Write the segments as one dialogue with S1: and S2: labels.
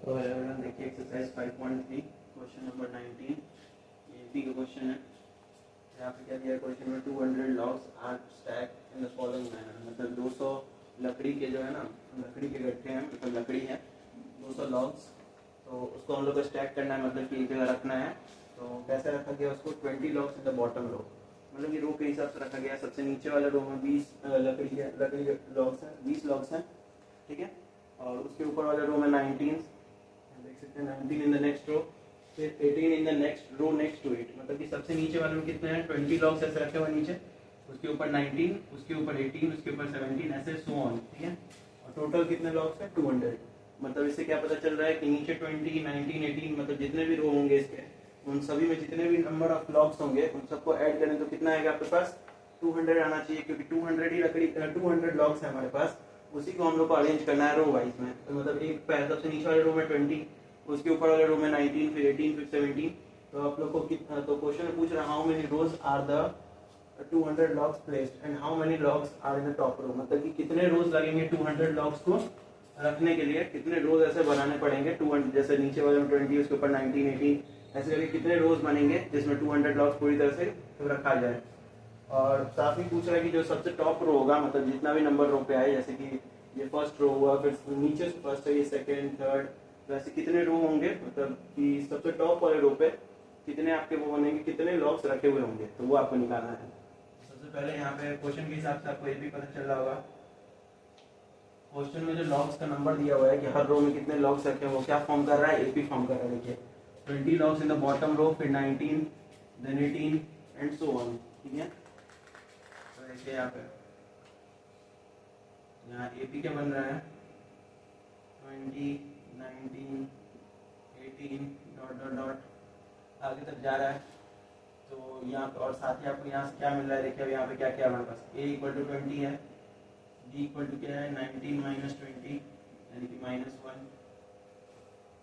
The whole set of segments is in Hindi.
S1: तो हेलो देखिए एक्सरसाइज 5.3 क्वेश्चन नंबर 19 ये बी का क्वेश्चन है। यहाँ पे क्या दिया है क्वेश्चन में 200 logs are stack in the following manner, मतलब 200 लकड़ी के जो है ना, लकड़ी के गट्ठे हैं, मतलब लकड़ी है 200 लॉग्स, तो उसको हम लोग को स्टैक करना है, मतलब कि एक जगह रखना है। तो कैसे रखा गया उसको, 20 logs in the bottom row, मतलब कि रो के हिसाब से रखा गया है। सबसे नीचे वाले रो में 20 लकड़ी के लॉग्स हैं, 20 लॉग्स हैं, ठीक है। और उसके ऊपर वाले रो में 19 देख सकते हैं, 19 इन द नेक्स्ट रो, फिर 18 in the next row next to it, मतलब कि सबसे नीचे वाले में कितने हैं, 20 लॉग्स ऐसे रखे हुए नीचे, उसके ऊपर 19, उसके ऊपर 18, उसके ऊपर 17, ऐसे सो ऑन, ठीक है। और टोटल कितने लॉग्स हैं, 200। मतलब इससे क्या पता चल रहा है कि नीचे 20, 19, 18, मतलब जितने भी रो होंगे इसके, उन सभी में जितने भी नंबर ऑफ लॉग्स होंगे उन सबको ऐड करें तो कितना आएगा आपके पास, 200 आना चाहिए, क्योंकि 200 ही लकड़ी 200 लॉग्स है हमारे पास, उसी को हम लोग को अरेंज करना है रो वाइज में। तो मतलब एक सबसे नीचे वाले रो में 20, उसके ऊपर वाले रो में 19, फिर 18, फिर 17। तो आप लोग को कितना, तो क्वेश्चन में पूछ रहा है how many rows are the 200 logs placed and how many logs are in the top row, मतलब कि कितने रोज लगेंगे 200 लॉग्स को रखने के लिए, कितने रोज ऐसे बनाने पड़ेंगे 200, जैसे नीचे वाले में 20, उसके ऊपर 19, 18, ऐसे करके कितने रोज बनेंगे जिसमें 200 लॉग्स पूरी तरह से रखा जाए। और साथ ही पूछ रहा है कि जो सबसे टॉप रो होगा, मतलब जितना भी नंबर रो पे आए, जैसे कि ये फर्स्ट रो हुआ, फिर नीचे से फर्स्ट है, ये सेकंड, थर्ड, तो ऐसे कितने रो होंगे, मतलब कि सबसे टॉप वाले रो पे कितने आपके वो बनेंगे, कितने लॉग्स रखे हुए होंगे, तो वो आपको निकालना है। सबसे पहले यहाँ पे क्वेश्चन के हिसाब से आपको ये भी पता चल रहा होगा, क्वेश्चन में जो लॉग्स का नंबर दिया हुआ है कि हर रो में कितने लॉग्स रखे हैं, वो क्या फॉर्म कर रहा है, एपी फॉर्म कर रहा है। देखिए 20 logs in the bottom row, फिर 19, देन 18 एंड सो ऑन, ठीक है। तो देखिए यहाँ पे यहाँ एपी क्या बन रहा है, 20, 19, 18 डॉट डॉट डॉट आगे तक जा रहा है। तो यहाँ पे और साथ ही आपको यहाँ से क्या मिल रहा है, देखिए अब यहाँ पे क्या क्या हमारे पास, a इक्वल टू 20 है, d इक्वल टू क्या है 19 माइनस 20 यानी कि -1,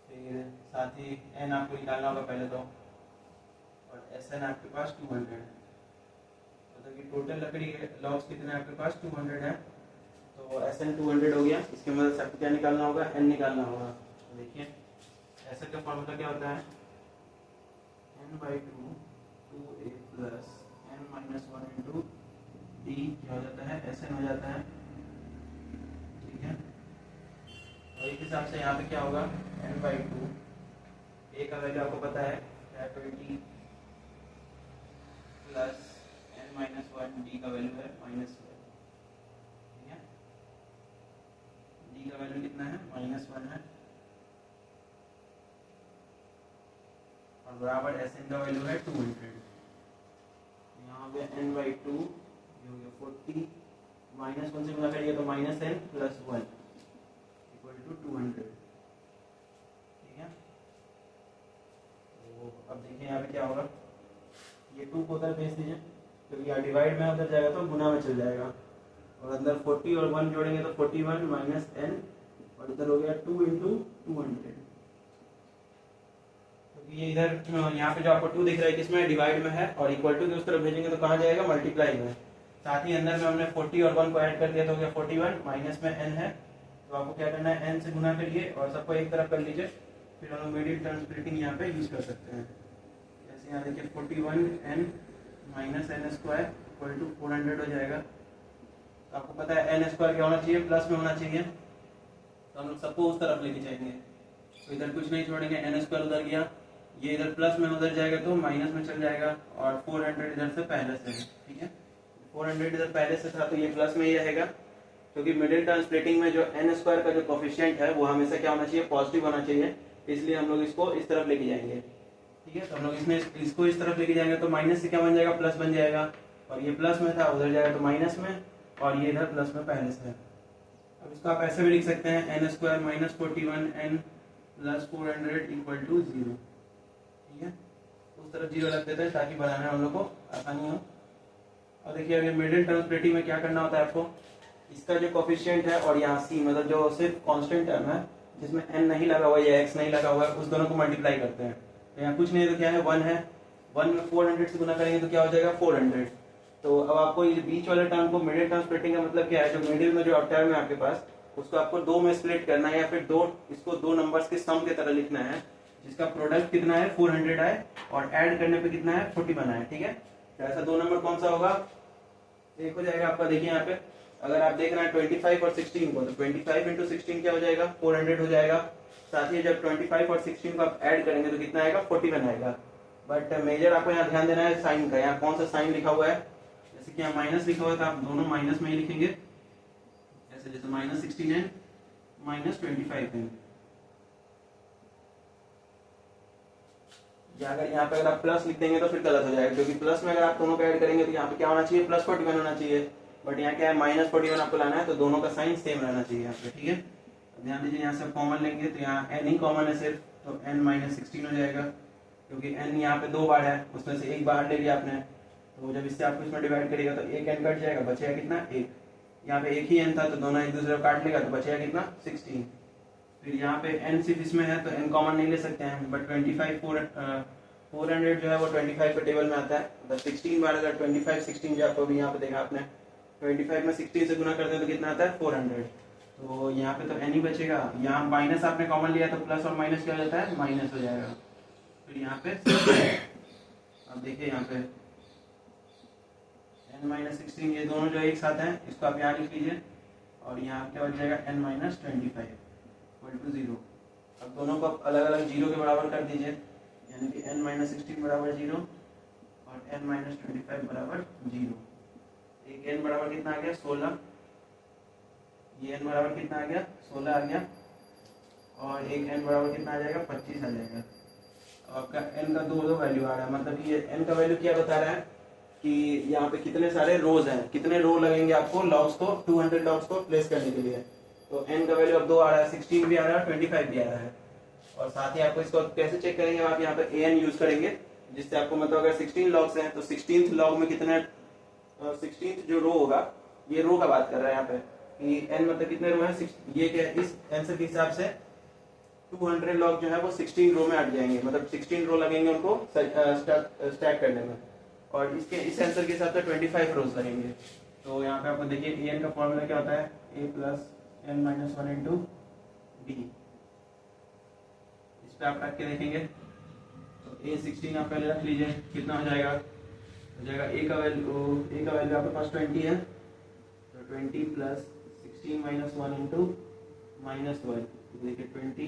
S1: फिर साथ ही n आपको निकालना होगा पहले तो, और Sn आपके पास 200, मतलब कि टोटल लकड़ी के लॉग्स कितने आपके पास 200 है। तो Sn 200 हो गया, इसकी मदद से आपको क्या निकालना होगा, n निकालना होगा। तो देखिए Sn का फॉर्मूला क्या होता है, n/2 2a plus n-1 into d क्या हो जाता है, Sn हो जाता है, ठीक है। और इस हिसाब से यहाँ पे क्या होगा, n/2 a का वैल्यू आपको पता है क्या है 20 प्लस n-1 d का वैल्यू है -1, ठीक है। d का वैल्यू कितना है, -1 है, और बराबर Sn का वैल्यू है 200। यहाँ पे n/2 ये हो गया 40, -1 से गुणा करिए तो -n प्लस 1 इक्वल टू 200, ठीक है। तो अब देखिए यहाँ पे क्या होगा, ये 2 को उधर भेज दीजिए, क्योंकि यहाँ डिवाइड में उधर जाएगा तो गुना में चल जाएगा, और अंदर 40 और 1 जोड़ेंगे तो 41 माइनस n, और इधर हो गया 2 इंटू 200, क्योंकि ये इधर यहाँ पे जो आपको 2 दिख रहा है किसमें, डिवाइड में है, और इक्वल टू की उस तरफ भेजेंगे तो कहाँ जाएगा, मल्टीप्लाई में। साथ ही अंदर में हमने 40 और 1 को ऐड कर दिया तो हो गया 41, माइनस में n है, तो आपको क्या करना है, n से गुना करिए और सबको एक तरफ कर लीजिए, फिर हम लोग मिडिल टर्म स्प्लिटिंग यहाँ पे यूज कर सकते हैं। जैसे यहाँ देखिए 41n minus n square equal to 400 हो जाएगा। तो आपको पता है n स्क्वायर क्या होना चाहिए, प्लस में होना चाहिए, तो हम लोग सबको उस तरफ लेके जाएंगे, तो इधर कुछ नहीं छोड़ेंगे, n स्क्वायर उधर गया, ये इधर प्लस में उधर जाएगा तो माइनस में चल जाएगा, और 400 इधर से पहले से है, ठीक है। 400 इधर पहले से था तो ये प्लस में ही रहेगा, क्योंकि मिडिल टर्म स्प्लिटिंग में जो n स्क्वायर का जो कोफिशिएंट है वो हमेशा क्या होना चाहिए, पॉजिटिव होना चाहिए, इसलिए हम लोग इसको इस तरफ लेके जाएंगे, ठीक है। तो हम लोग इसमें इसको इस तरफ लेके जाएंगे तो माइनस से क्या बन जाएगा, प्लस बन जाएगा, और ये प्लस में था उधर जाएगा तो माइनस में, और ये इधर प्लस में पहले से है। अब इसको आप ऐसे भी लिख सकते हैं, n square minus 41n plus 400 equal to 0, ठीक है। उस तरफ 0 रख देते हैं ताकि बनाने में हम लोग को आसानी हो। और देखिए अगर मिडिल टर्म स्प्लिटिंग में क्या करना होता है आपको, इसका जो कोफिशिएंट है और यहाँ c, मतलब जो सिर्फ कांस्टेंट टर्म है जिसमें n नहीं लगा हुआ या x नहीं लगा हुआ है, उस दोनों को मल्टीप्लाई करते हैं। तो यहाँ कुछ नहीं तो क्या है, 1 है, 1 में 400 से गुना करेंगे तो क्या हो जाएगा 400। तो अब आपको ये बीच वाले टर्म को, मिडिल टर्म स्प्लिटिंग का मतलब क्या है, जो मिडिल में जो टर्म है आपके पास उसको आपको दो में स्प्लिट करना है, या फिर इसको दो नंबर्स के सम की तरह लिखना है, जिसका प्रोडक्ट कितना है 400 है और ऐड करने पे कितना है 41 है। ठीक है, तो ऐसा दो नंबर कौन सा होगा, एक हो जाएगा आपका, देखिए यहाँ पे अगर आप देख रहे हैं 25 और 16 को, तो 25 इंटू 16 क्या हो जाएगा 400 हो जाएगा। साथ ही जब 25 और 16 को आप ऐड करेंगे तो कितना आएगा 41 आएगा। बट मेजर आपको यहाँ ध्यान देना है साइन का, यहाँ कौन सा साइन लिखा हुआ है, जैसे कि यहाँ माइनस लिखा हुआ है तो आप दोनों माइनस में ही लिखेंगे, ऐसे जैसे -16 है -25 है। या अगर यहाँ पे अगर आप प्लस लिख देंगे तो फिर गलत हो जाएगा, क्योंकि प्लस में अगर आप दोनों को ऐड करेंगे तो यहाँ पे क्या होना चाहिए +41 होना चाहिए, बट यहाँ क्या है -41 आपको लाना है, तो दोनों का साइन सेम रहना चाहिए यहाँ पे। ठीक है, ध्यान दीजिए यहाँ से कॉमन लेंगे तो यहाँ n ही कॉमन है सिर्फ, तो n-16 हो जाएगा, क्योंकि n यहाँ पे दो बार है, उसमें से एक बाहर ले लिया आपने, तो जब इससे आपको इसमें डिवाइड करिएगा तो एक n कट जाएगा, बचेगा कितना 1। यहाँ पे एक ही n था तो दोनों एक दूसरे को काट लेगा तो बचेगा कितना 16। फिर यहाँ पे n सिर्फ इसमें है तो n कॉमन नहीं ले सकते हैं, बट 400 जो है वो 25 के टेबल में आता है, मतलब 16 बार अगर 25 16 जो आपको भी यहाँ पे देखा आपने 25 में 16 से गुना करते हैं तो कितना आता है 400, तो यहाँ पे तो n ही बचेगा। यहाँ माइनस आपने कॉमन लिया तो प्लस और माइनस क्या हो जाता है माइनस हो जाएगा। फिर यहाँ पे अब देखिए यहाँ पे n-16 ये दोनों जो एक साथ हैं इसको आप यहाँ लिख लीजिए, और यहाँ क्या बच जाएगा n-25 = 0। अब दोनों को अलग अलग जीरो के बराबर कर दीजिए, यानी कि n-16 बराबर 0 और n-25 बराबर 0। एक n बराबर कितना आ गया 16, ये n बराबर कितना आ गया 16 आ गया, और एक n बराबर कितना आ जाएगा 25 आ जाएगा। आपका n का दो वैल्यू आ रहा है, मतलब कि ये n का वैल्यू क्या बता रहा है कि यहाँ पे कितने सारे रोज हैं, कितने रो लगेंगे आपको लॉग्स को 200 लॉग्स को प्लेस करने के लिए। तो n का वैल्यू अब 2 आ रहा है, 16 भी आ रहा है, 25 भी आ रहा है। और साथ ही आपको इसको कैसे चेक करेंगे, आप यहाँ पे an यूज करेंगे, जिससे आपको मतलब अगर 16 लॉग्स हैं तो 16th लॉग में कितने 16th जो रो होगा, ये रो का बात कर रहा है यहाँ पे कि n मतलब कितने रो है, ये क्या है, इस आंसर के हिसाब से 200 लॉग जो है वो 16 रो में अट जाएंगे, मतलब 16 रो लगेंगे उनको स्टैक करने में, और इसके इस आंसर के हिसाब से 25 रोज लगेंगे। तो यहाँ पे आपको देखिए an का फॉर्मूला क्या होता है a + n-1 इंटू b। इस पे आप रख के देखेंगे तो a16 आप पहले रख लीजिए, कितना हो जाएगा a का वैल्यू आपके पास 20 है, तो 20 + 16 - 1 इंटू -1, देखिए 20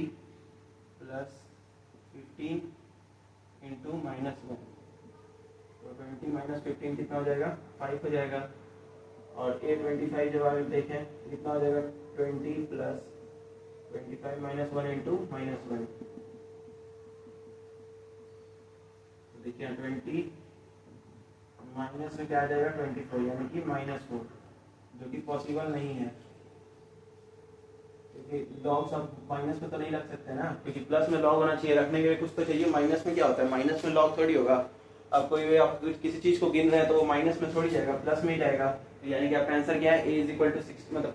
S1: + 15 इंटू -1, तो 20 - 15 कितना हो जाएगा 5 हो जाएगा। और a25 जब आप देखें कितना हो जाएगा 20 + 25 - 1 इंटू -1, तो देखिए 20 माइनस में क्या आ जाएगा 24, यानी कि -4, जो कि पॉसिबल नहीं है, क्योंकि लॉग्स आप माइनस में तो नहीं रख सकते ना, क्योंकि प्लस में लॉग होना चाहिए, रखने के लिए कुछ तो चाहिए। माइनस में क्या होता है, माइनस में लॉग थोड़ी होगा, आप किसी चीज को गिन रहे हैं तो वो माइनस में थोड़ी जाएगा, प्लस में ही जाएगा। तो यानी कि आपका आंसर क्या है a = 6, मतलब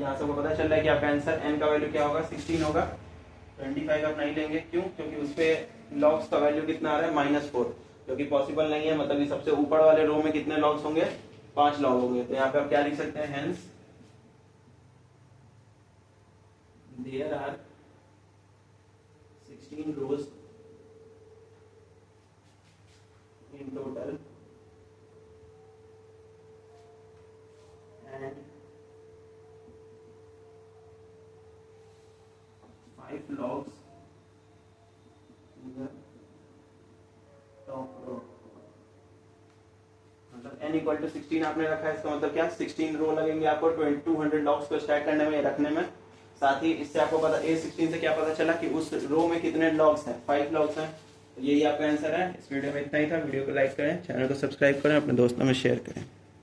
S1: यहाँ से आपको पता चल रहा है कि आपका आंसर n का वैल्यू क्या होगा 16 होगा। 25 आप नहीं लेंगे, क्यों, क्योंकि उस पे लॉग्स का वैल्यू कितना आ रहा है -4, जो कि पॉसिबल नहीं है, मतलब कि सबसे ऊपर वाले रो में कितने लॉग्स होंगे 5 लॉग होंगे। तो यहाँ पे आप क्या लिख सकते हैं, hence there are 16 rows in total and 5 logs in the top row। मतलब n = 16 आपने रखा है, इसका मतलब क्या 16 रो लगेंगे आपको 200 लॉग्स को स्टैक करने में, रखने में। साथ ही इससे आपको पता a16 से क्या पता चला कि उस रो में कितने लॉग्स हैं, 5 लॉग्स हैं। तो यही आपका आंसर है। इस वीडियो में इतना ही था। वीडियो को लाइक करें, चैनल को सब्सक्राइब करें, अपने दोस्तों में शेयर करें।